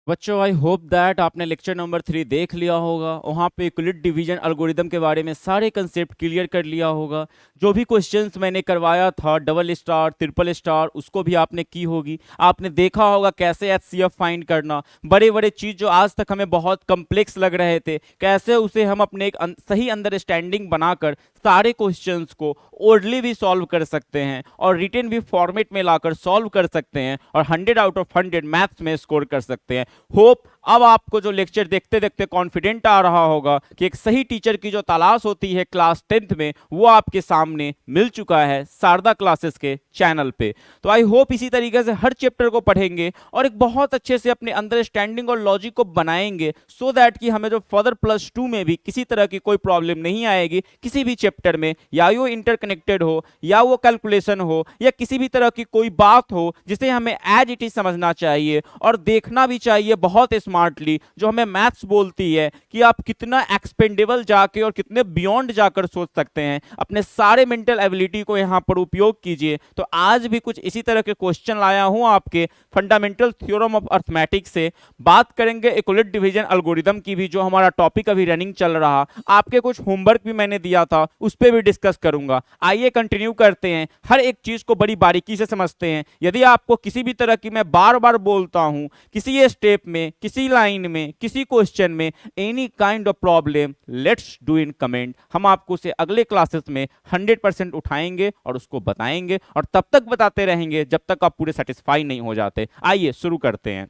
बच्चों I hope that आपने lecture number 3 देख लिया होगा। वहाँ पे यूक्लिड डिवीजन एल्गोरिदम के बारे में सारे कंसेप्ट क्लियर कर लिया होगा। जो भी क्वेश्चंस मैंने करवाया था डबल स्टार ट्रिपल स्टार उसको भी आपने की होगी। आपने देखा होगा कैसे एचसीएफ फाइंड करना, बड़े बड़े चीज़ जो आज तक हमें बहुत कम्प्लेक्स लग रहे थे कैसे उसे हम अपने एक सही अंडरस्टैंडिंग बनाकर सारे क्वेश्चंस को ओरली भी सॉल्व कर सकते हैं और रिटन भी फॉर्मेट में लाकर सॉल्व कर सकते हैं और 100 आउट ऑफ 100 मैथ्स में स्कोर कर सकते हैं। होप अब आपको जो लेक्चर देखते देखते कॉन्फिडेंट आ रहा होगा कि एक सही टीचर की जो तलाश होती है क्लास 10th में वो आपके सामने मिल चुका है शारदा क्लासेस के चैनल पे। तो आई होप इसी तरीके से हर चैप्टर को पढ़ेंगे और एक बहुत अच्छे से अपने अंडरस्टैंडिंग और लॉजिक को बनाएंगे सो दैट कि हमें जो फर्दर +2 में भी किसी तरह की कोई प्रॉब्लम नहीं आएगी किसी भी चैप्टर में, या वो इंटरकनेक्टेड हो या वो कैलकुलेशन हो या किसी भी तरह की कोई बात हो जिसे हमें एज इट इज समझना चाहिए और देखना भी चाहिए बहुत स्मार्टली। जो हमें मैथ्स बोलती है कि आप कितना एक्सपेंडेबल जाके और कितने बियॉन्ड जाकर सोच सकते हैं, अपने सारे मेंटल एबिलिटी को यहां पर उपयोग कीजिए। तो आज भी कुछ इसी तरह के क्वेश्चन लाया हूं आपके फंडामेंटल थ्योरम ऑफ अर्थमेटिक्स से। बात करेंगे यूक्लिड डिवीजन एल्गोरिदम की भी, जो हमारा टॉपिक अभी रनिंग चल रहा। आपके कुछ होमवर्क भी मैंने दिया था उस पर भी डिस्कस करूंगा। आइए कंटिन्यू करते हैं, हर एक चीज को बड़ी बारीकी से समझते हैं। यदि आपको किसी भी तरह की, मैं बार बार बोलता हूं, किसी स्टेप में, किसी लाइन में, किसी क्वेश्चन में any kind of problem, let's do in comment. हम आपको उसे अगले क्लासेस में 100% उठाएंगे और उसको बताएंगे और तब तक बताते रहेंगे जब तक आप पूरे सेटिस्फाई नहीं हो जाते। आइए शुरू करते हैं।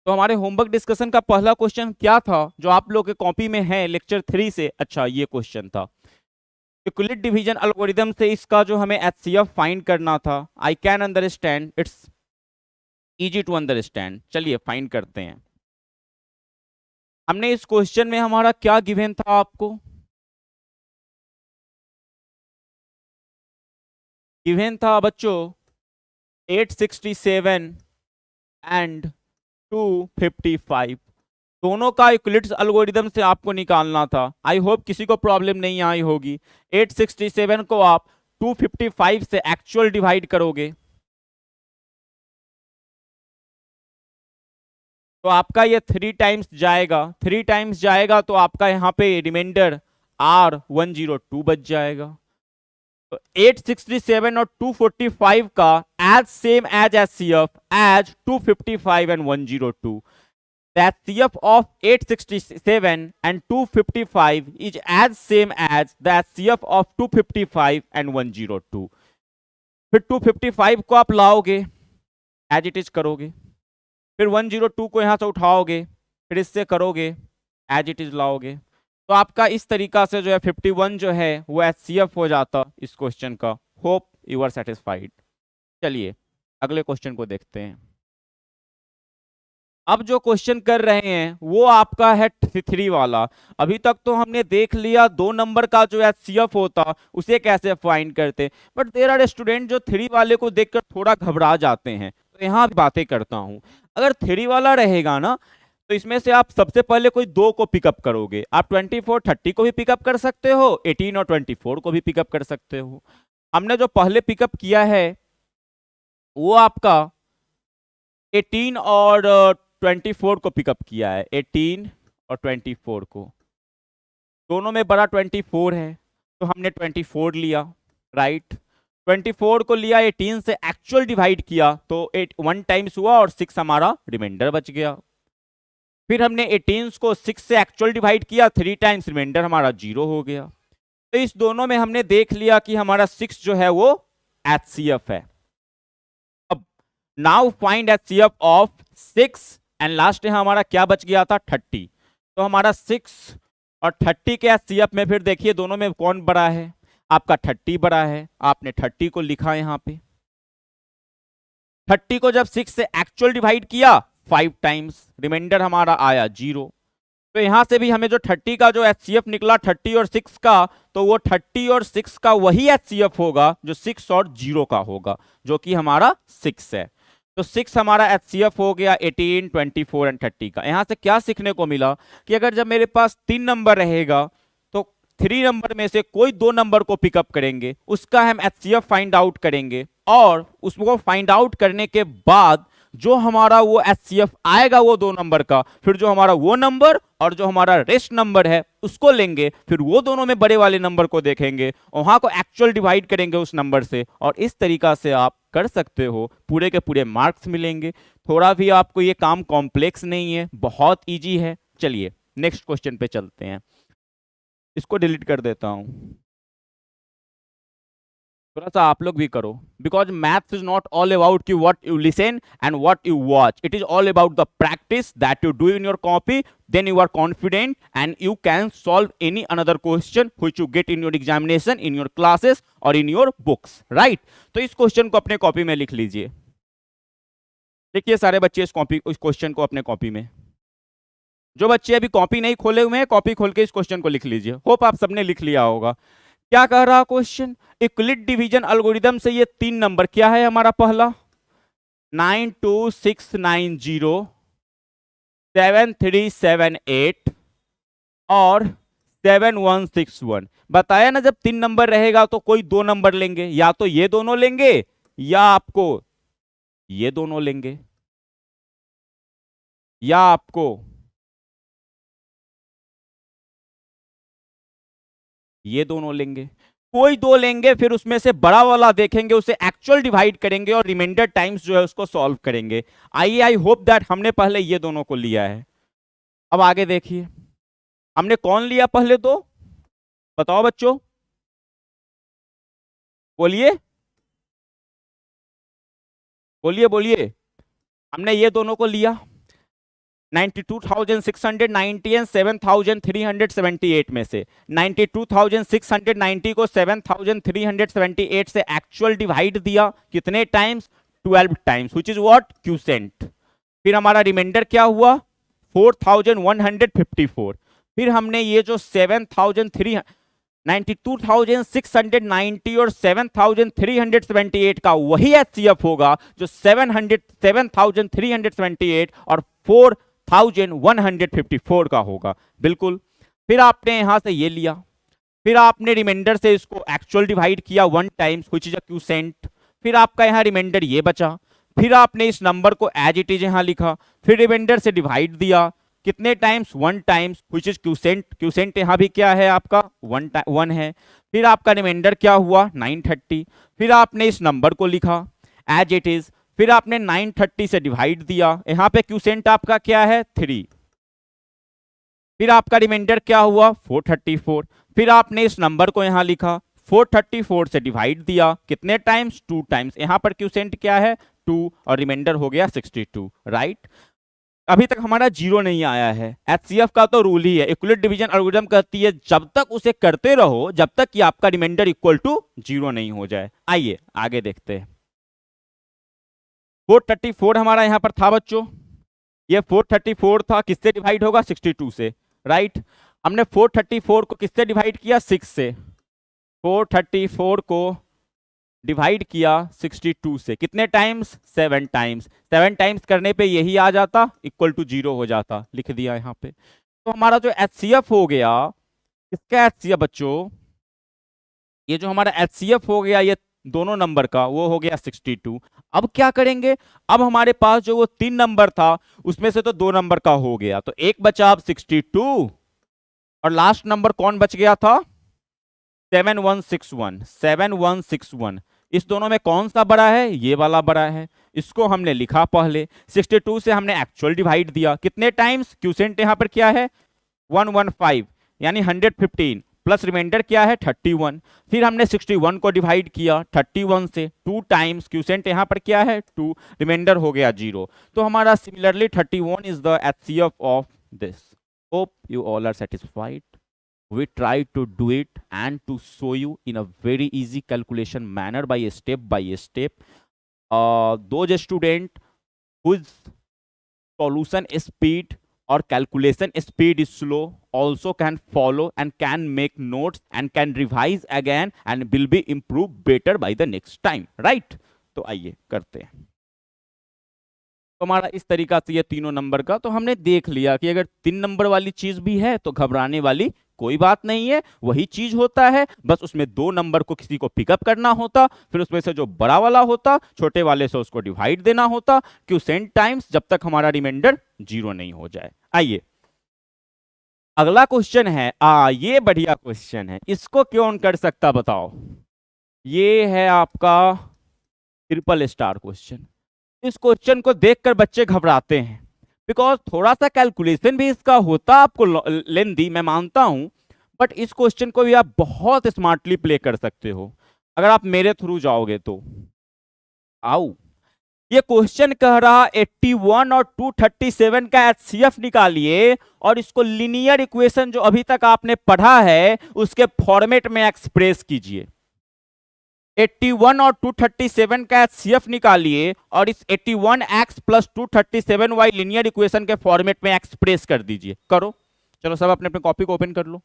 तो हमारे होमवर्क डिस्कशन का पहला क्वेश्चन क्या था जो आप लोग के कॉपी में है लेक्चर 3 से? अच्छा, ये क्वेश्चन था यूक्लिड डिवीजन एल्गोरिदम से इसका जो हमें एचसीएफ फाइंड करना था। I can understand, it's easy to understand. चलिए फाइंड करते हैं। हमने इस क्वेश्चन में हमारा क्या गिवन था आपको? गिवन था बच्चों 867 एंड 255। दोनों का यूक्लिड्स एल्गोरिदम से आपको निकालना था। आई होप किसी को प्रॉब्लम नहीं आई होगी। 867 को आप 255 से एक्चुअल डिवाइड करोगे तो आपका ये 3 टाइम्स जाएगा। 3 टाइम्स जाएगा तो आपका यहाँ पे रिमाइंडर R102 बच जाएगा। तो 867 और 245 का as same as HCF as 255 and 102। That CF of 867 and 255 is as same as the CF of 255 and 102। फिर 255 को आप लाओगे, एज इट इज करोगे, फिर 102 को यहां से उठाओगे, फिर इससे करोगे, एज इट इज लाओगे। तो आपका इस तरीका से जो है 51 जो है वो HCF हो जाता इस क्वेश्चन का। Hope you are satisfied. चलिए अगले क्वेश्चन को देखते हैं। अब जो क्वेश्चन कर रहे हैं वो आपका है 3 वाला। अभी तक तो हमने देख लिया 2 नंबर का जो HCF होता उसे कैसे फाइंड करते, बट देयर आर स्टूडेंट जो 3 वाले को देखकर थोड़ा घबरा जाते हैं। तो यहाँ बातें करता हूँ। अगर 3 वाला रहेगा ना तो इसमें से आप सबसे पहले कोई 2 को पिकअप करोगे। आप 24 30 को भी पिकअप कर सकते हो, 18 और 24 को भी पिकअप कर सकते हो। हमने जो पहले पिकअप किया है वो आपका 18 और 24 को पिकअप किया है। 18 और 24 को, दोनों में बड़ा 24 है तो हमने 24 लिया, राइट। 24 को लिया, 18 से एक्चुअल डिवाइड किया तो 1 टाइम्स हुआ और 6 हमारा रिमाइंडर बच गया। फिर हमने 18 को 6 से एक्चुअल डिवाइड किया, 3 टाइम्स, रिमाइंडर हमारा 0 हो गया। तो इस दोनों में हमने देख लिया कि हमारा 6 जो है वो HCF है। अब now find HCF of 6 and last में हमारा क्या बच गया था 30। तो हमारा 6 और 30 के HCF में फिर देखिए दोनों में कौन बड़ा है? आपका 30 बड़ा है। आपने 30 को लिखा यहां पे। 30 को जब 6 से एक्चुअल डिवाइड किया 5 टाइम्स, रिमाइंडर हमारा आया 0। तो यहां से भी हमें जो 30 का जो HCF निकला 30 और 6 का, तो वो 30 और 6 का वही HCF होगा जो 6 और 0 का होगा, जो कि हमारा 6 है। तो 6 हमारा HCF हो गया 18, 24 एंड 30 का। यहां से क्या सीखने को मिला कि अगर जब मेरे पास 3 नंबर रहेगा तो 3 नंबर में से कोई 2 नंबर को पिकअप करेंगे, उसका हम HCF फाइंड आउट करेंगे और उसको फाइंड आउट करने के बाद जो हमारा वो HCF आएगा वो 2 नंबर का, फिर जो हमारा वो नंबर और जो हमारा रेस्ट नंबर है उसको लेंगे, फिर वो दोनों में बड़े वाले नंबर को देखेंगे, वहां को एक्चुअल डिवाइड करेंगे उस नंबर से, और इस तरीका से आप कर सकते हो, पूरे के पूरे मार्क्स मिलेंगे। थोड़ा भी आपको ये काम कॉम्प्लेक्स नहीं है, बहुत इजी है। चलिए नेक्स्ट क्वेश्चन पे चलते हैं, इसको डिलीट कर देता हूं, थोड़ा सा आप लोग भी करो, because maths is not all about कि what you listen and what you watch, it is all about the practice that you do in your copy, then you are confident and you can solve any another question which you get in your examination, in your classes और in your books, right. तो इस question को अपने copy में लिख लीजिए, देखिए सारे बच्चे इस क्वेश्चन को अपने कॉपी में, जो बच्चे अभी कॉपी नहीं खोले हुए हैं कॉपी खोल के इस क्वेश्चन को लिख लीजिए, होप आप सबने लिख लिया होगा। क्या कह रहा क्वेश्चन, यूक्लिड डिवीजन एल्गोरिथम से ये 3 नंबर क्या है हमारा, पहला 92690, 7378 और 7161। बताया ना जब 3 नंबर रहेगा तो कोई 2 नंबर लेंगे, या तो ये दोनों लेंगे या आपको ये दोनों लेंगे, या आपको ये दोनों लेंगे, कोई 2 लेंगे, फिर उसमें से बड़ा वाला देखेंगे, उसे एक्चुअल डिवाइड करेंगे और रिमाइंडर टाइम्स जो है उसको सॉल्व करेंगे। आई होप दैट हमने पहले ये दोनों को लिया है। अब आगे देखिए हमने कौन लिया पहले, तो बताओ बच्चों, बोलिए बोलिए बोलिए, हमने ये दोनों को लिया 92,690 एंड 7,378 में से 92,690 को 7,378 से एक्चुअल डिवाइड दिया, कितने times, 12 times, which is what, quotient. फिर हमारा रिमाइंडर क्या हुआ 4,154। फिर हमने ये जो 92,690 और 7,378 का वही HCF होगा जो 7,378 और 4,154 का होगा, बिल्कुल। फिर आपने यहां से ये लिया, फिर आपने रिमाइंडर से इसको एक्चुअल डिवाइड किया 1 times which is a quotient, फिर आपका यहां रिमाइंडर ये बचा, फिर आपने इस नंबर को एज इट इज यहां लिखा, फिर रिमाइंडर से डिवाइड दिया, कितने times, 1 times which is quotient, quotient यहां भी क्या है आपका 1 है। फिर आपका रिमाइंडर क्या हुआ 930, फिर आपने इस नंबर को लिखा एज इट इज, फिर आपने 930 से डिवाइड दिया, यहां पे क्यूसेंट आपका क्या है 3, फिर आपका रिमाइंडर क्या हुआ 434, फिर आपने इस नंबर को यहां लिखा, 434 से डिवाइड दिया, कितने टाइम्स, 2 टाइम्स, यहां पर क्यूसेंट क्या है 2 और रिमाइंडर हो गया 62, राइट। अभी तक हमारा 0 नहीं आया है। HCF का तो रूल ही है, यूक्लिड डिवीजन एल्गोरिथम कहती है जब तक उसे करते रहो जब तक कि आपका रिमाइंडर इक्वल टू 0 नहीं हो जाए। आइए आगे देखते हैं। 434 हमारा यहां पर था बच्चों, ये 434 था, किससे डिवाइड होगा 62 से, राइट। हमने 434 को किससे डिवाइड किया 6 से, 434 को डिवाइड किया 62 से, कितने टाइम्स 7 टाइम्स, 7 टाइम्स करने पे यही आ जाता इक्वल टू 0 हो जाता, लिख दिया यहाँ पे। तो हमारा जो HCF हो गया, इसका HCF बच्चों, ये जो हमारा HCF हो गया ये दोनों नंबर का, वो हो गया 62। अब क्या करेंगे, अब हमारे पास जो वो 3 नंबर था उसमें से तो 2 नंबर का हो गया, तो एक बचा अब 62 और लास्ट नंबर कौन बच गया था 7161, 7161। इस दोनों में कौन सा बड़ा है, ये वाला बड़ा है, इसको हमने लिखा पहले, 62 से हमने एक्चुअल डिवाइड दिया, कितने टाइम्स, क्यूसेंट यहां पर क्या है 115 यानी 115 प्लस रिमाइंडर क्या है 31, फिर हमने 61 को डिवाइड किया 31 से 2 टाइम्स, क्यूसेंट यहां पर क्या है 2, रिमाइंडर हो गया 0। तो हमारा similarly 31 is the HCF of this. Hope you all are satisfied. We try to do it and to show you in a very easy calculation manner by step by step. Those student whose solution speed or calculation speed is slow also can follow and can make notes and can revise again and will be improved better by the next time, right? तो आइए करते हैं। तो हमारा इस तरीका से ये तीनों नंबर का तो हमने देख लिया कि अगर 3 नंबर वाली चीज भी है तो घबराने वाली कोई बात नहीं है, वही चीज होता है, बस उसमें दो नंबर को किसी को पिकअप करना होता, फिर उसमें से जो बड़ा वाला होता छोटे वाले से उसको डिवाइड देना होता क्यूसेंट टाइम्स, जब तक हमारा रिमाइंडर 0 नहीं हो जाए। आइए अगला क्वेश्चन है, ये बढ़िया क्वेश्चन है, इसको क्यों कर सकता बताओ। ये है आपका ट्रिपल स्टार क्वेश्चन। इस क्वेश्चन को देखकर बच्चे घबराते हैं, बिकॉज थोड़ा सा कैलकुलेशन भी इसका होता आपको लेंदी, मैं मानता हूं, बट इस क्वेश्चन को भी आप बहुत स्मार्टली प्ले कर सकते हो अगर आप मेरे थ्रू जाओगे तो। आओ, ये क्वेश्चन कह रहा 81 और 237 का एचसीएफ निकालिए और इसको लीनियर इक्वेशन जो अभी तक आपने पढ़ा है उसके फॉर्मेट में एक्सप्रेस कीजिए। 81 और 237 का एचसीएफ निकालिए और इस 81x plus 237y linear equation के फॉर्मेट में एक्सप्रेस कर दीजिए। करो, चलो सब अपने अपने कॉपी को ओपन कर लो।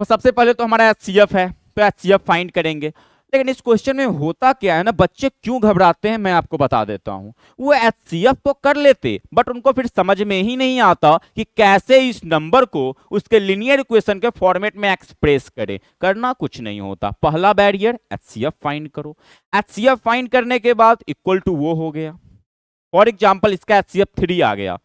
तो सबसे पहले तो हमारा एचसीएफ है, तो एचसीएफ फाइंड करेंगे। लेकिन इस क्वेश्चन में होता क्या है ना, बच्चे क्यों घबराते हैं मैं आपको बता देता हूं। वो एचसीएफ तो कर लेते बट उनको फिर समझ में ही नहीं आता कि कैसे इस नंबर को उसके लीनियर इक्वेशन के फॉर्मेट में एक्सप्रेस करें। करना कुछ नहीं होता, पहला बैरियर एचसीएफ फाइंड करो। एचसीएफ फाइंड करने के बाद इक्वल टू वो हो गया, फॉर एग्जाम्पल इसका एचसीएफ 3 आ गया,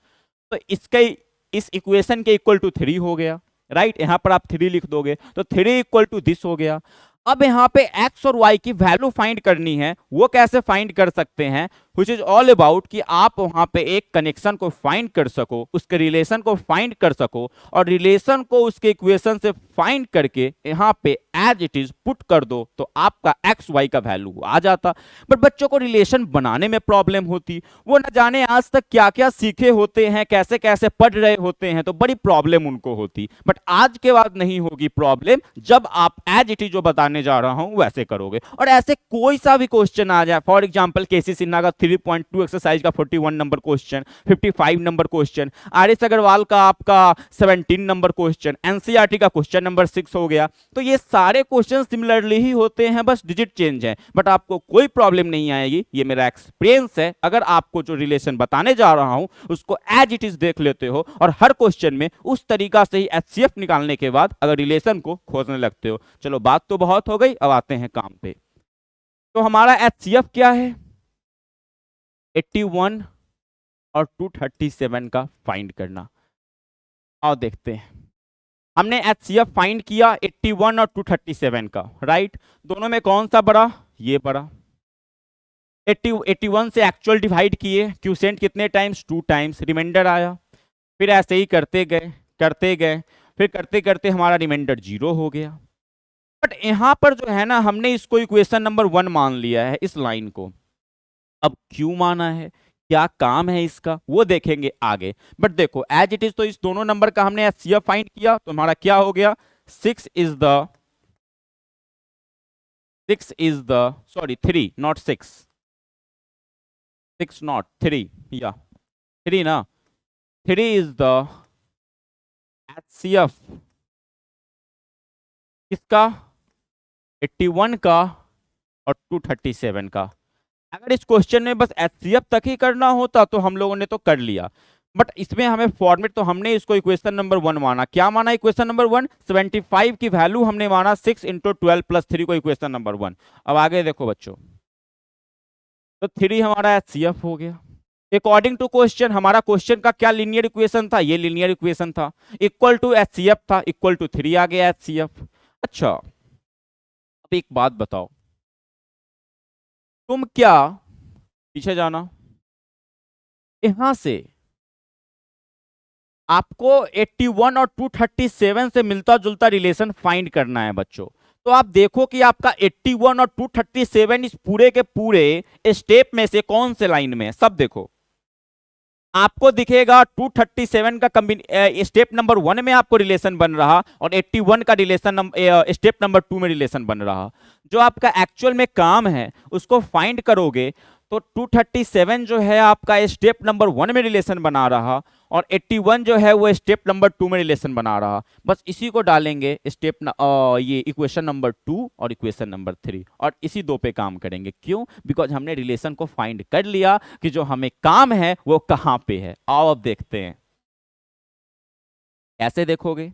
तो इसके इस इक्वेशन के इक्वल टू 3 हो गया, राइट। यहां पर आप 3 लिख दोगे तो 3 इक्वल टू दिस हो गया। अब यहाँ पे x और y की वैल्यू फाइंड करनी है, वो कैसे फाइंड कर सकते हैं, which is all about कि आप वहां पे एक कनेक्शन को फाइंड कर सको, उसके रिलेशन को फाइंड कर सको और रिलेशन को उसके इक्वेशन से फाइंड करके यहाँ पे एज इट इज पुट कर दो तो आपका x y का वैल्यू आ जाता। बट बच्चों को रिलेशन बनाने में प्रॉब्लम होती, वो न जाने आज तक क्या क्या सीखे होते हैं, कैसे कैसे पढ़ रहे होते हैं, तो बड़ी प्रॉब्लम उनको होती। बट आज के बाद नहीं होगी प्रॉब्लम, जब आप एज इट इज जो बताने जा रहा हूं वैसे करोगे। और ऐसे कोई सा भी क्वेश्चन आ जाए, फॉर एग्जांपल केसी सिन्हा का 3.2 एक्सरसाइज का 41 number question, 55 number question, R S. Agarwal का आपका 17 नंबर क्वेश्चन, एनसीईआरटी का क्वेश्चन नंबर 6 हो गया, तो ये सारे क्वेश्चन सिमिलरली ही होते हैं, बस डिजिट चेंज है। बट आपको कोई प्रॉब्लम नहीं आएगी, ये मेरा एक्सपीरियंस है। अगर आपको जो रिलेशन बताने जा रहा हूं उसको एज इट इज देख लेते हो और हर क्वेश्चन में उस तरीका से ही एचसीएफ निकालने के बाद अगर रिलेशन को खोजने लगते हो। चलो बात तो बहुत हो गई, अब आते हैं काम पे। तो हमारा एचसीएफ क्या है, 81 और 237 का फाइंड करना। आओ देखते हैं। हमने एचसीएफ फाइंड किया 81 और 237 का, राइट। दोनों में कौन सा बड़ा, ये बड़ा। 81 से एक्चुअल डिवाइड किए, क्यूसेंट कितने टाइम्स, 2 टाइम्स, रिमाइंडर आया। फिर ऐसे ही करते गए फिर करते करते हमारा रिमाइंडर 0 हो गया। बट यहां पर जो है ना, हमने इसको इक्वेशन नंबर 1 मान लिया है, इस लाइन को। अब क्यों माना है, क्या काम है इसका, वो देखेंगे आगे। बट देखो एज इट इज तो इस दोनों नंबर का हमने एचसीएफ फाइंड किया, तो हमारा क्या हो गया, 6 is the sorry 3 not 6 not 3 या 3 ना, 3 इज द एचसीएफ किसका, 81 का और 237 का। अगर इस क्वेश्चन में बस एचसीएफ तक ही करना होता तो हम लोगों ने तो कर लिया, बट इसमें हमें फॉर्मेट, तो हमने इसको इक्वेशन नंबर 1 माना। क्या माना इक्वेशन नंबर 1, 75 की वैल्यू हमने माना 6 इंटू 12 प्लस 3 को इक्वेशन नंबर 1। अब आगे देखो बच्चों, तो 3 हमारा एचसीएफ हो गया। अकॉर्डिंग टू क्वेश्चन, हमारा क्वेश्चन का क्या लीनियर इक्वेशन था, ये लीनियर इक्वेशन था, इक्वल टू एचसीएफ था, इक्वल टू 3 आ गया एचसीएफ। अच्छा अब एक बात बताओ, तुम क्या, पीछे जाना, यहां से आपको 81 और 237 से मिलता जुलता रिलेशन फाइंड करना है बच्चों। तो आप देखो कि आपका 81 और 237 इस पूरे के पूरे स्टेप में से कौन से लाइन में है, सब देखो। आपको दिखेगा 237 का स्टेप नंबर 1 में आपको रिलेशन बन रहा और 81 का रिलेशन स्टेप नंबर 2 में रिलेशन बन रहा। जो आपका एक्चुअल में काम है उसको फाइंड करोगे तो 237 जो है आपका स्टेप नंबर 1 में रिलेशन बना रहा और 81 जो है वो स्टेप नंबर 2 में रिलेशन बना रहा। बस इसी को डालेंगे ये इक्वेशन नंबर 2 और इक्वेशन नंबर 3 और इसी 2 पे काम करेंगे। क्यों? बिकॉज हमने रिलेशन को फाइंड कर लिया कि जो हमें काम है वो कहां पे है। आओ अब देखते हैं कैसे देखोगे।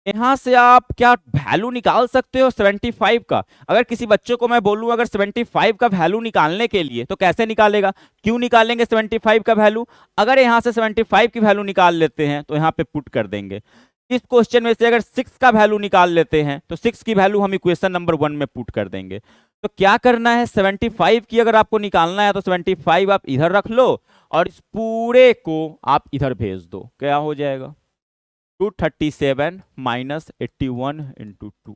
यहां से आप क्या वैल्यू निकाल सकते हो 75 का। अगर किसी बच्चे को मैं बोलूं अगर 75 का वैल्यू निकालने के लिए, तो कैसे निकालेगा, क्यों निकालेंगे 75 का वैल्यू। अगर यहां से 75 की वैल्यू निकाल लेते हैं तो यहां पे पुट कर देंगे। इस क्वेश्चन में से अगर 6 का वैल्यू निकाल लेते हैं तो 6 की वैल्यू हम इक्वेशन नंबर 1 में पुट कर देंगे। तो क्या करना है, 75 की अगर आपको निकालना है तो 75 आप इधर रख लो और इस पूरे को आप इधर भेज दो। क्या हो जाएगा, 237 माइनस 81 इंटू 2।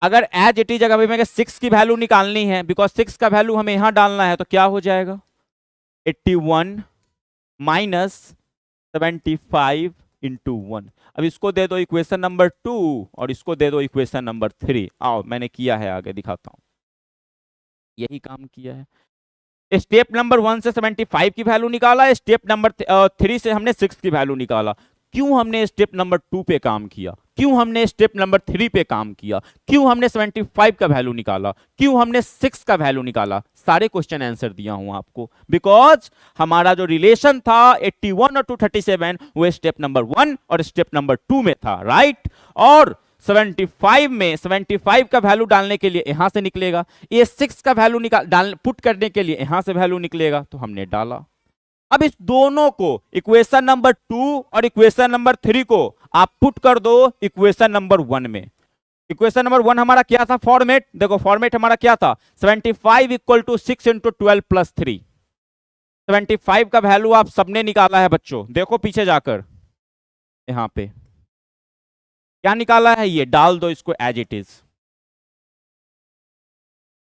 अगर एज इट इज अगर मैं 6 की वैल्यू निकालनी है, बिकॉज 6 का वैल्यू हमें यहां डालना है, तो क्या हो जाएगा 81 माइनस 75 इंटू 1। अब इसको दे दो इक्वेशन नंबर 2 और इसको दे दो इक्वेशन नंबर 3। आओ मैंने किया है, आगे दिखाता हूं, यही काम किया है। स्टेप नंबर 1 से 75 की वैल्यू निकाला, स्टेप नंबर 3 से हमने 6 की वैल्यू निकाला। क्यों हमने स्टेप नंबर 2 पे काम किया, क्यों हमने स्टेप नंबर 3 पे काम किया, क्यों हमने 75 का वैल्यू निकाला, क्यों हमने 6 का वैल्यू निकाला, सारे क्वेश्चन आंसर दिया हूं आपको। बिकॉज हमारा जो रिलेशन था 81 और 237 वो स्टेप नंबर 1 और स्टेप नंबर 2 में था, राइट। और 75 में 75 का वैल्यू डालने के लिए यहां से निकलेगा, ये 6 का वैल्यू निकाल पुट करने के लिए यहां से वैल्यू निकलेगा, तो हमने डाला। अब इस दोनों को इक्वेशन नंबर 2 और इक्वेशन नंबर 3 को आप पुट कर दो इक्वेशन नंबर 1 में। इक्वेशन नंबर 1 हमारा क्या था फॉर्मेट, देखो फॉर्मेट हमारा क्या था, 75 इक्वल टू 6 इंटू 12 प्लस 3। 75 का वैल्यू आप सबने निकाला है बच्चों, देखो पीछे जाकर यहां पे क्या निकाला है, ये डाल दो इसको एज इट इज।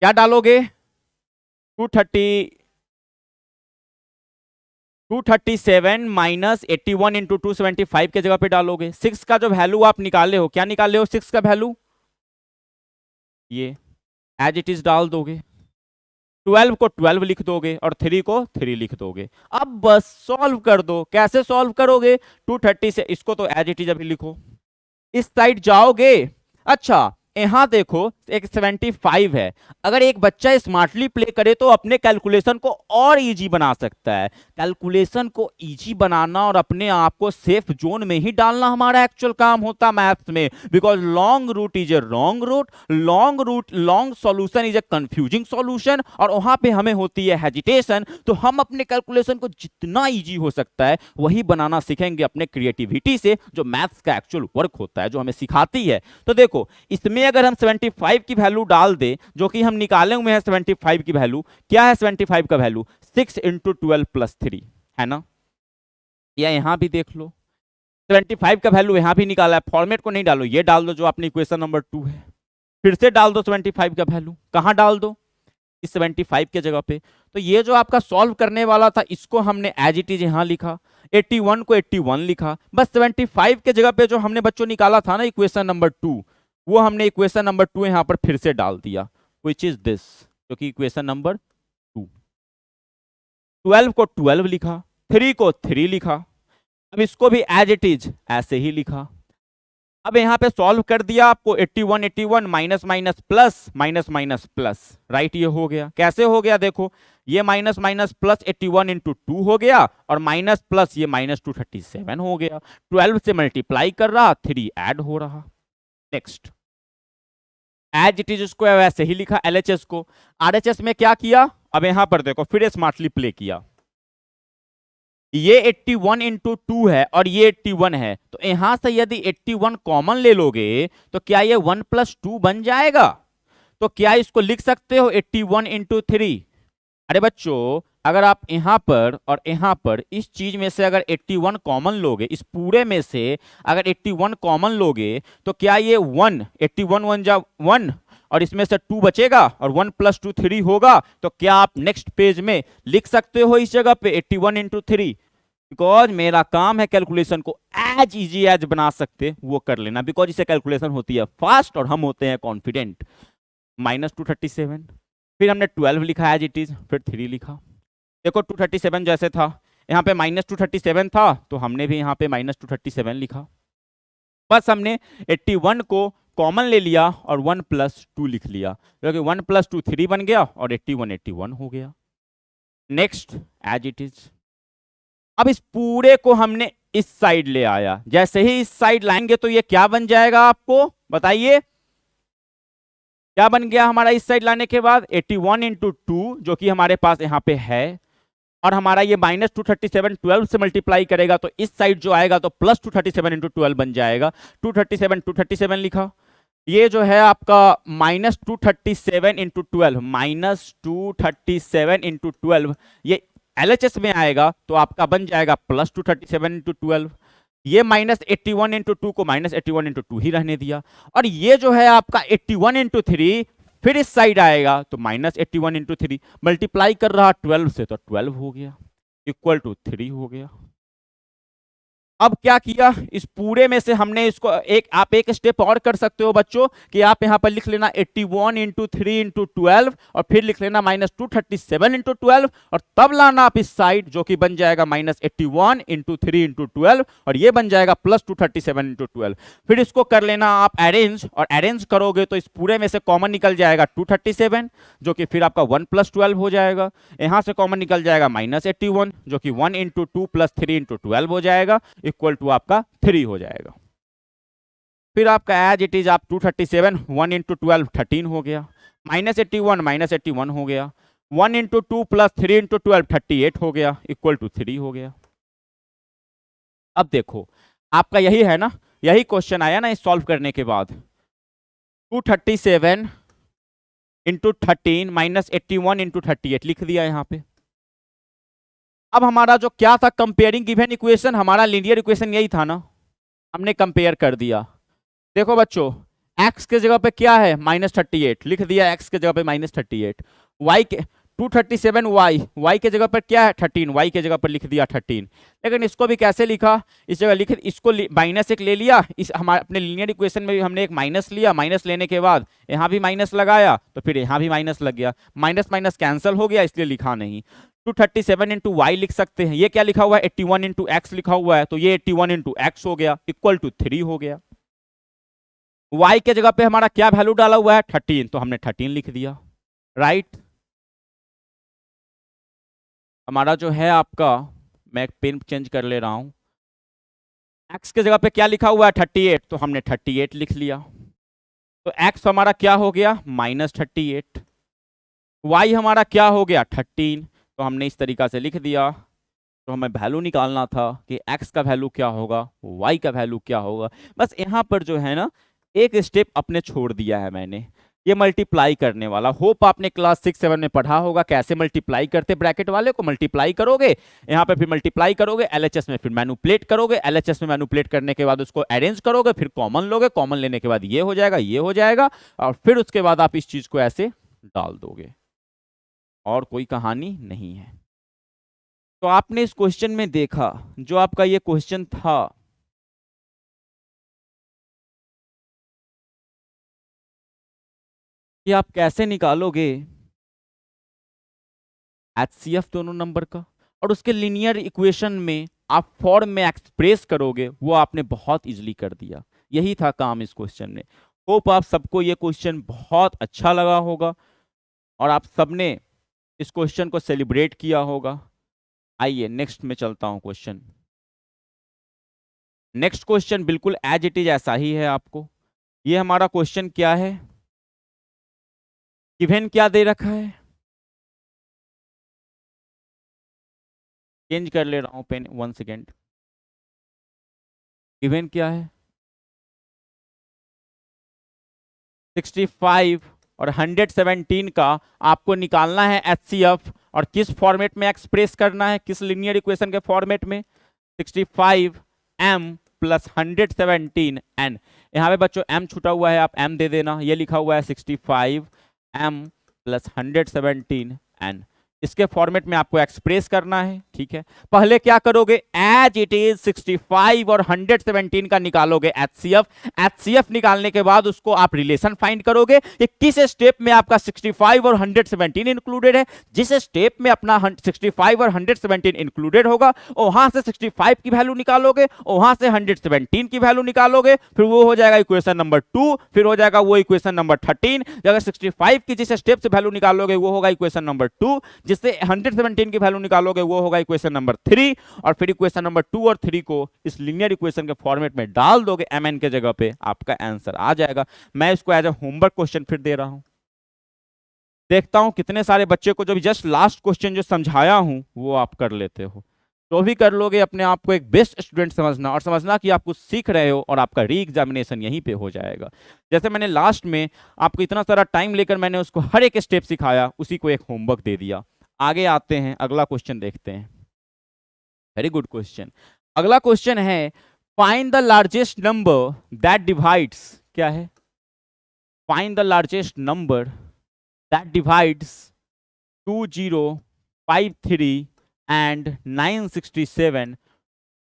क्या डालोगे, 237 माइनस 81 इंटू 275 के जगह पे डालोगे। 6 का जो वैल्यू आप निकाले हो, क्या निकाले हो 6 का वैल्यू, ये एज इट इज डाल दोगे। 12 को 12 लिख दोगे और 3 को 3 लिख दोगे। अब बस सॉल्व कर दो। कैसे सॉल्व करोगे, 230 से इसको तो एज इट इज अभी लिखो, इस साइड जाओगे। अच्छा यहां देखो एक 75 है, अगर एक बच्चा स्मार्टली प्ले करे तो अपने कैलकुलेशन को और इजी बना सकता है। कैलकुलेशन को इजी बनाना और अपने आप को सेफ जोन में ही डालना हमारा एक्चुअल काम होता मैथ्स में। Because long route is a wrong route, long solution is a confusing solution, और वहां पे हमें होती है हेजिटेशन। तो हम अपने कैलकुलेशन को जितना इजी हो सकता है वही बनाना सीखेंगे अपने क्रिएटिविटी से, जो मैथ्स का एक्चुअल वर्क होता है, जो हमें सिखाती है। तो देखो इसमें अगर हम 75 की वैल्यू डाल दे, जो कि हम निकाले हुए हैं 75 की वैल्यू, क्या है 75 का वैल्यू 6 इंटू 12 प्लस 3 है ना। या यहां भी देख लो 75 का वैल्यू यहां भी निकाला है, फॉर्मेट को नहीं डालो, ये डाल दो जो अपनी इक्वेशन नंबर 2 है। फिर से डाल दो 75 का वैल्यू, कहां डाल दो, इस 75 के जगह पे। तो ये जो आपका सॉल्व करने वाला था इसको हमने एज इट इज यहां लिखा, 81 को 81 लिखा, बस 75 के जगह पे जो हमने बच्चों निकाला था ना इक्वेशन नंबर 2, वो हमने इक्वेशन नंबर 2 यहां पर फिर से डाल दिया, विच इज दिस, जो कि इक्वेशन नंबर 2। 12 को 12 लिखा, 3 को 3 लिखा, अब इसको भी एज इट इज ऐसे ही लिखा। अब यहां पे सॉल्व कर दिया आपको, 81 81 minus minus plus minus minus plus, right. ये हो गया, कैसे हो गया देखो, ये माइनस माइनस प्लस 81 इंटू 2 हो गया, और माइनस प्लस ये माइनस 237 हो गया। 12 से मल्टीप्लाई कर रहा, 3 ऐड हो रहा। नेक्स्ट एज इट इज उसको वैसे ही लिखा एलएचएस को। आरएचएस में क्या किया, अब यहां पर देखो फिर स्मार्टली प्ले किया, ये 81 इंटू 2 है और ये 81 है, तो यहां से यदि 81 कॉमन ले लोगे तो क्या ये 1 प्लस 2 बन जाएगा। तो क्या इसको लिख सकते हो 81 इंटू 3। अरे बच्चों अगर आप यहां पर और यहां पर इस चीज में से अगर 81 कॉमन लोगे, इस पूरे में से अगर 81 कॉमन लोगे तो क्या ये 1 81 1 जा 1 और इसमें से 2 बचेगा और 1 प्लस 2 3 होगा। तो क्या आप नेक्स्ट पेज में लिख सकते हो इस जगह पे 81 इंटू 3। बिकॉज मेरा काम है कैलकुलेशन को एज इजी एज बना सकते वो कर लेना, बिकॉज इसे कैलकुलेशन होती है फास्ट और हम होते हैं कॉन्फिडेंट। माइनस 237, फिर हमने 12 लिखा एज इट इज, फिर 3 लिखा। देखो 237 जैसे था यहाँ पे माइनस 237 था, तो हमने भी यहाँ पे माइनस 237 लिखा। बस हमने 81 को कॉमन ले लिया और 1 प्लस 2 लिख लिया, क्योंकि 1 प्लस 2 3 बन गया और 81 81 हो गया। Next as it is. अब इस पूरे को हमने इस साइड ले आया। जैसे ही इस साइड लाएंगे तो ये क्या बन जाएगा, आपको बताइए क्या बन गया हमारा इस साइड लाने के बाद 81 इंटू 2 जो कि हमारे पास यहाँ पे है, और हमारा ये माइनस 237 12 से मल्टीप्लाई करेगा तो इस साइड जो आएगा तो प्लस 237 इंटू 12 बन जाएगा। 237 लिखा। ये जो है आपका माइनस 237 इंटू 12, माइनस 237 इंटू 12 ये LHS में आएगा तो आपका बन जाएगा प्लस 237 इंटू 12। ये माइनस 81 इंटू 2 को माइनस 81 इंटू 2 ही रहने दिया। और ये जो है आपका 81 इंटू 3 फिर इस साइड आएगा तो माइनस 81 इंटू 3 मल्टीप्लाई कर रहा 12 से तो 12 हो गया, इक्वल टू 3 हो गया। अब क्या किया, इस पूरे में से हमने इसको आप एक स्टेप और कर सकते हो बच्चों कि आप यहां पर लिख लेना 81 इंटू 3 इंटू 12 और फिर लिख लेना माइनस 237 इंटू 12 और तब लाना आप इस साइड जो कि बन जाएगा माइनस 81 इंटू 3 इंटू 12 और ये बन जाएगा प्लस 237 इंटू 12। फिर इसको कर लेना आप अरेंज, और अरेंज करोगे तो इस पूरे में से कॉमन निकल जाएगा 237 जो कि फिर आपका 1 प्लस 12 हो जाएगा। यहां से कॉमन निकल जाएगा माइनस 81 जो कि 1 इंटू 2 प्लस 3 इंटू 12 हो जाएगा, इक्वल टू आपका 3 हो जाएगा। फिर आपका एज इट इज आप 237 1 इंटू 12 13 हो गया, माइनस 81 हो गया, 1 इंटू 2 प्लस 3 इंटू 12 38 हो गया, इक्वल टू 3 हो गया। अब देखो आपका यही है ना, यही क्वेश्चन आया ना इस सॉल्व करने के बाद। 237 इंटू 13 माइनस 81 इंटू 38 लिख दिया यहां पे। अब हमारा जो क्या था कंपेयरिंग गिवन इक्वेशन, हमारा लीनियर इक्वेशन यही था ना, हमने कंपेयर कर दिया। देखो बच्चों x के जगह पे क्या है माइनस 38 लिख दिया, x के जगह पे माइनस 38, y के 237 y के जगह पर क्या है 13, y के जगह पर लिख दिया 13। लेकिन इसको भी कैसे लिखा, इस जगह लिख इसको माइनस एक ले लिया, इस हमारे अपने लीनियर इक्वेशन में भी हमने एक माइनस लिया, माइनस लेने के बाद यहाँ भी माइनस लगाया तो फिर यहाँ भी माइनस लग गया, माइनस माइनस कैंसिल हो गया इसलिए लिखा नहीं। 237 इंटू वाई लिख सकते हैं, ये क्या लिखा हुआ है 81 इंटू एक्स लिखा हुआ है तो ये 81 इंटू एक्स हो गया, इक्वल टू 3 हो गया। y के जगह पे हमारा क्या वैल्यू डाला हुआ है 13 तो हमने 13 लिख दिया, राइट। हमारा जो है आपका, मैं पेन चेंज कर ले रहा हूं, x के जगह पे क्या लिखा हुआ है 38 तो हमने 38 लिख लिया, तो x हमारा क्या हो गया माइनस 38, y हमारा क्या हो गया 13 तो हमने इस तरीका से लिख दिया। तो हमें वैल्यू निकालना था कि x का वैल्यू क्या होगा, y का वैल्यू क्या होगा। बस यहाँ पर जो है ना एक स्टेप अपने छोड़ दिया है मैंने, ये मल्टीप्लाई करने वाला। होप आपने क्लास 6-7 में पढ़ा होगा कैसे मल्टीप्लाई करते, ब्रैकेट वाले को मल्टीप्लाई करोगे, यहाँ पे फिर मल्टीप्लाई करोगे, LHS में फिर मैनिपुलेट करोगे, LHS में मैनिपुलेट करने के बाद उसको अरेंज करोगे, फिर कॉमन लोगे, कॉमन लेने के बाद ये हो जाएगा, ये हो जाएगा, और फिर उसके बाद आप इस चीज को ऐसे डाल दोगे, और कोई कहानी नहीं है। तो आपने इस क्वेश्चन में देखा जो आपका ये क्वेश्चन था, कि आप कैसे निकालोगे HCF दोनों नंबर का, और उसके लीनियर इक्वेशन में आप फॉर्म में एक्सप्रेस करोगे, वो आपने बहुत इजीली कर दिया। यही था काम इस क्वेश्चन में। होप आप सबको ये क्वेश्चन बहुत अच्छा लगा होगा और आप सबने इस क्वेश्चन को सेलिब्रेट किया होगा। आइए नेक्स्ट में चलता हूं क्वेश्चन। नेक्स्ट क्वेश्चन बिल्कुल एज इट इज ऐसा ही है आपको। ये हमारा क्वेश्चन क्या है, गिवन क्या दे रखा है, चेंज कर ले रहा हूं पेन 1 सेकेंड। गिवन क्या है 65 और 117 का आपको निकालना है HCF, और किस फॉर्मेट में एक्सप्रेस करना है, किस लीनियर इक्वेशन के फॉर्मेट में, 65m प्लस 117n। यहाँ पे बच्चों m छूटा हुआ है, आप m दे देना, ये लिखा हुआ है 65m प्लस 117n। इसके फॉर्मेट में आपको एक्सप्रेस करना है, ठीक है। पहले क्या करोगे, एज इट इज 65 और 117 का निकालोगे HCF। HCF निकालने के बाद उसको आप रिलेशन फाइंड करोगे कि किस स्टेप में आपका 65 और 117 इंक्लूडेड है। जिस स्टेप में अपना 65 और 117 इंक्लूडेड होगा वहां से 65 की वैल्यू निकालोगे, वहां से 117 की वैल्यू निकालोगे, फिर वो हो जाएगा इक्वेशन नंबर 2, फिर हो जाएगा वो इक्वेशन नंबर 13। अगर 65 की जिस स्टेप से वैल्यू निकालोगे वो होगा इक्वेशन नंबर 2, जिससे 117 की वैल्यू निकालोगे वो होगा इक्वेशन नंबर 3 और फिर इक्वेशन नंबर 2 और 3 को इस लीनियर इक्वेशन के फॉर्मेट में डाल दोगे mn के जगह पे, आपका आंसर आ जाएगा। मैं इसको एज ए होमवर्क क्वेश्चन फिर दे रहा हूं, देखता हूं कितने सारे बच्चे को जो भी जस्ट लास्ट क्वेश्चन जो समझाया हूं वो आप कर लेते हो। तो भी कर लोगे, अपने आप को एक बेस्ट स्टूडेंट समझना और समझना कि आप कुछ सीख रहे हो और आपका री एग्जामिनेशन यहीं पे हो जाएगा। जैसे मैंने लास्ट में आपको इतना सारा टाइम लेकर मैंने उसको हर एक स्टेप सिखाया, उसी को एक होमवर्क दे दिया। आगे आते हैं, अगला क्वेश्चन देखते हैं। Very good question. अगला क्वेश्चन है find the largest number that divides, क्या है? Find the largest number that divides 2053 and 967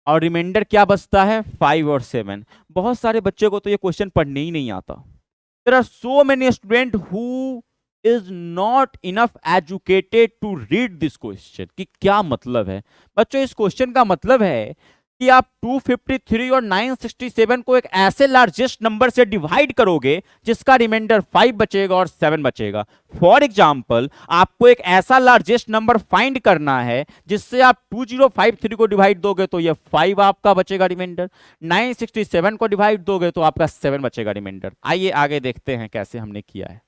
और रिमाइंडर क्या बचता है? 5 और 7। बहुत सारे बच्चे को तो ये क्वेश्चन पढ़ने ही नहीं आता। There are so many student who is not enough educated to read this question. कि क्या मतलब है बच्चों? इस क्वेश्चन का मतलब है कि आप 253 और 967 को एक ऐसे लार्जेस्ट नंबर से डिवाइड करोगे जिसका रिमाइंडर 5 बचेगा और 7 बचेगा। फॉर एग्जांपल, आपको एक ऐसा लार्जेस्ट नंबर फाइंड करना है जिससे आप 2053 को डिवाइड दोगे तो ये 5 आपका बचेगा रिमाइंडर, 967 को डिवाइड दोगे तो आपका 7 बचेगा रिमाइंडर। आइए आगे देखते हैं कैसे हमने किया है।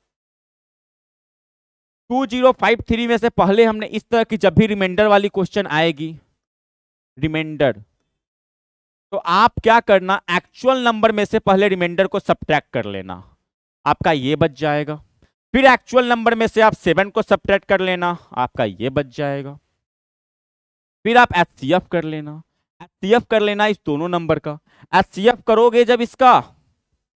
2053 में से पहले हमने इस तरह की जब भी रिमाइंडर वाली क्वेश्चन आएगी, रिमाइंडर, तो आप क्या करना, एक्चुअल नंबर में से पहले रिमाइंडर को सब्ट्रैक्ट कर लेना, आपका ये बच जाएगा। फिर एक्चुअल नंबर में से आप 7 को सब्ट्रैक्ट कर लेना, आपका ये बच जाएगा। फिर आप एचसीएफ कर लेना, एचसीएफ कर लेना इस दोनों नंबर का। एचसीएफ करोगे जब इसका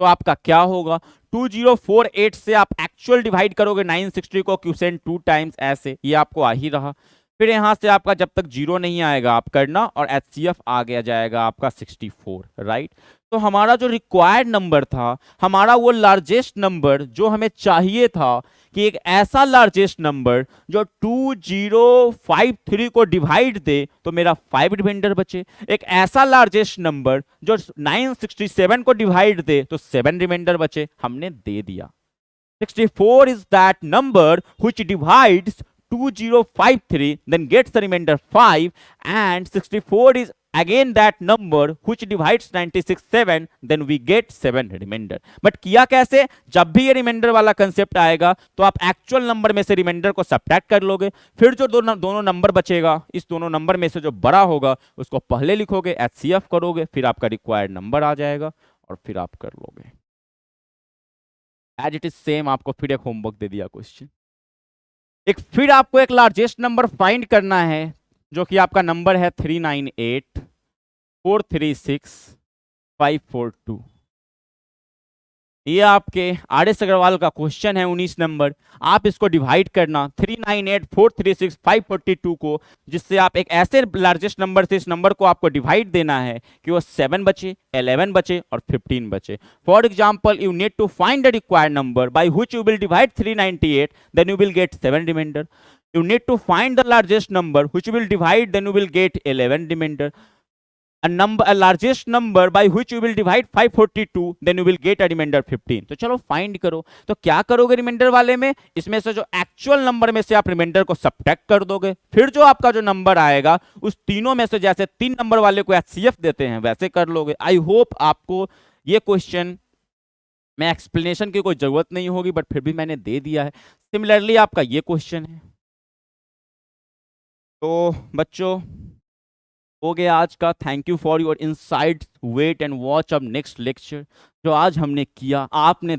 तो आपका क्या होगा, 2048 से आप एक्चुअल डिवाइड करोगे 960 को क्यूसेंट 2 टाइम्स, ऐसे ये आपको आ ही रहा। फिर यहां से आपका जब तक 0 नहीं आएगा आप करना, और एचसीएफ आ गया जाएगा आपका 64, राइट। तो हमारा जो रिक्वायर्ड नंबर था, हमारा वो लार्जेस्ट नंबर जो हमें चाहिए था कि एक ऐसा लार्जेस्ट नंबर जो 2053 को डिवाइड दे तो मेरा 5 रिमाइंडर बचे, एक ऐसा लार्जेस्ट नंबर जो 967 को डिवाइड दे तो 7 रिमाइंडर बचे, हमने दे दिया। 64 is that number which divides 2053 then gets the remainder 5, and 64 is again that number which divides 967 then we get 7 remainder। But किया कैसे? जब भी ये रिमाइंडर वाला कंसेप्ट आएगा तो आप एक्चुअल नंबर में से रिमाइंडर को सब्ट्रैक्ट कर लोगे, फिर जो दोनों नंबर बचेगा, इस दोनों नंबर में से जो बड़ा होगा उसको पहले लिखोगे, एचसीएफ करोगे, फिर आपका रिक्वायर्ड नंबर आ जाएगा और फिर आप कर लोगे। एज इट इज सेम, आपको फिर एक होमवर्क दे दिया क्वेश्चन। एक फिर आपको एक लार्जेस्ट नंबर फाइंड करना है जो कि आपका नंबर है 398436542। ये आपके आर.एस. अग्रवाल का क्वेश्चन है, 19 नंबर। आप इसको डिवाइड करना 398436542 को, जिससे आप एक ऐसे लार्जेस्ट नंबर से इस नंबर को आपको डिवाइड देना है कि वो 7 बचे, 11 बचे और 15 बचे। For example, you need to find the required number by which you will divide 398, then you will get 7 remainder. You need to find the largest number which will divide, then you will get 11 remainder. A largest number by which you will divide 542, then you will get a remainder 15। तो चलो find करो। तो क्या करोगे reminder वाले में? इसमें से जो एक्चुअल नंबर में से आप रिमाइंडर को सब्ट्रैक्ट कर दोगे, फिर जो आपका जो नंबर आएगा उस तीनों में से जैसे 3 नंबर वाले को एचसीएफ देते हैं वैसे कर लोगे। आई होप आपको ये क्वेश्चन में एक्सप्लेनेशन की कोई जरूरत नहीं होगी, बट फिर भी मैंने दे दिया है। सिमिलरली आपका ये क्वेश्चन है। तो बच्चों हो गया आज का। Thank you for your insights. Wait and watch अब नेक्स्ट लेक्चर जो आज हमने किया, आपने